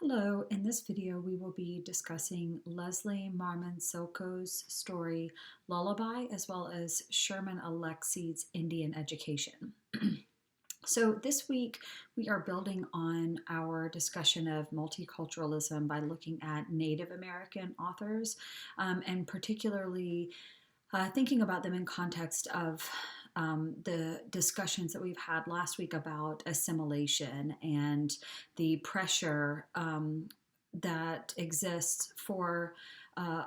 Hello, in this video we will be discussing Leslie Marmon Silko's story Lullaby as well as Sherman Alexie's Indian Education. So this week we are building on our discussion of multiculturalism by looking at Native American authors and particularly thinking about them in context of the discussions that we've had last week about assimilation and the pressure that exists for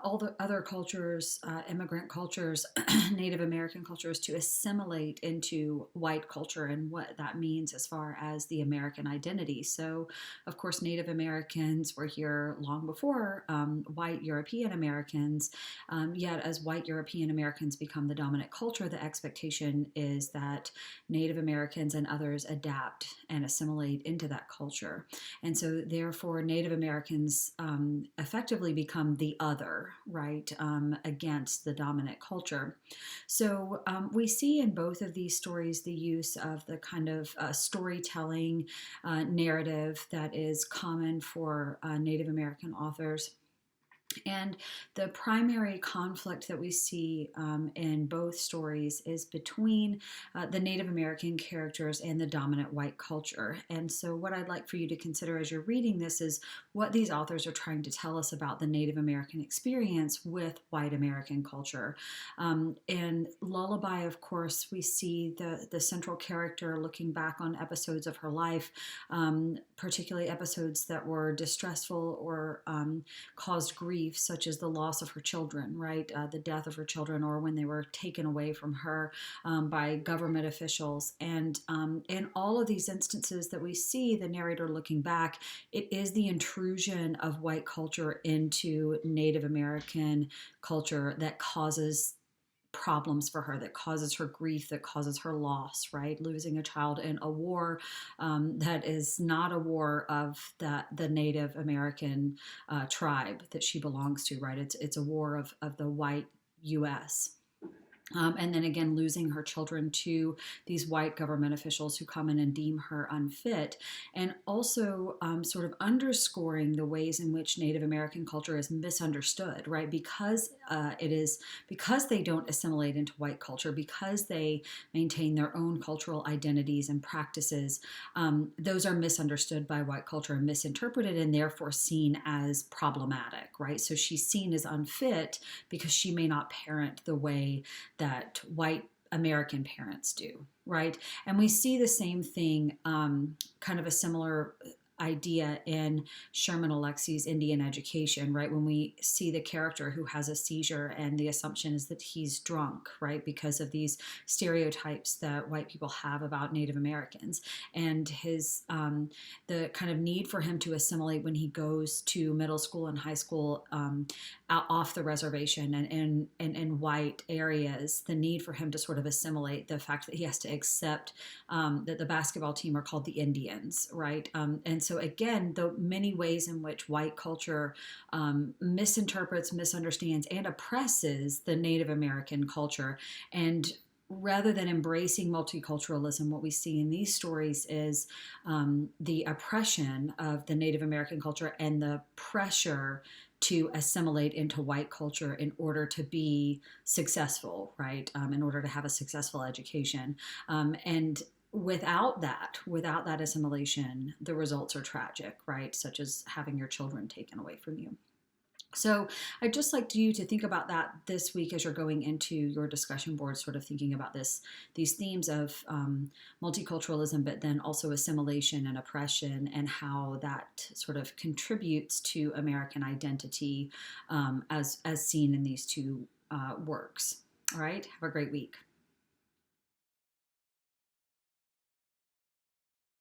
all the other cultures, immigrant cultures, Native American cultures, to assimilate into white culture and what that means as far as the American identity. So, of course, Native Americans were here long before white European Americans, yet as white European Americans become the dominant culture, the expectation is that Native Americans and others adapt and assimilate into that culture. And so, therefore, Native Americans effectively become the other, right, against the dominant culture. So we see in both of these stories the use of the kind of storytelling narrative that is common for Native American authors. And the primary conflict that we see in both stories is between the Native American characters and the dominant white culture. And so, what I'd like for you to consider as you're reading this is what these authors are trying to tell us about the Native American experience with white American culture. In Lullaby, of course, we see the central character looking back on episodes of her life, particularly episodes that were distressful or caused grief, such as the loss of her children, right? The death of her children, or when they were taken away from her by government officials. And in all of these instances that we see, the narrator looking back, it is the intrusion of white culture into Native American culture that causes problems for her, that causes her grief, that causes her loss, right? Losing a child in a war that is not a war of the Native American tribe that she belongs to, right? It's a war of the white U.S. And then again, losing her children to these white government officials who come in and deem her unfit, and also sort of underscoring the ways in which Native American culture is misunderstood, right? Because they don't assimilate into white culture, because they maintain their own cultural identities and practices, those are misunderstood by white culture and misinterpreted and therefore seen as problematic, right? So she's seen as unfit because she may not parent the way that white American parents do, right? And we see the same thing, kind of a similar idea in Sherman Alexie's Indian Education, right? When we see the character who has a seizure and the assumption is that he's drunk, right? Because of these stereotypes that white people have about Native Americans, and the kind of need for him to assimilate when he goes to middle school and high school out off the reservation and in white areas, the need for him to sort of assimilate, the fact that he has to accept that the basketball team are called the Indians, right? And so again, the many ways in which white culture misinterprets, misunderstands, and oppresses the Native American culture. And rather than embracing multiculturalism, what we see in these stories is the oppression of the Native American culture and the pressure to assimilate into white culture in order to be successful, right? In order to have a successful education. And without that assimilation, the results are tragic, right? Such as having your children taken away from you. So I'd just like you to think about that this week as you're going into your discussion board, sort of thinking about these themes of multiculturalism, but then also assimilation and oppression, and how that sort of contributes to American identity as seen in these two works. All right, have a great week.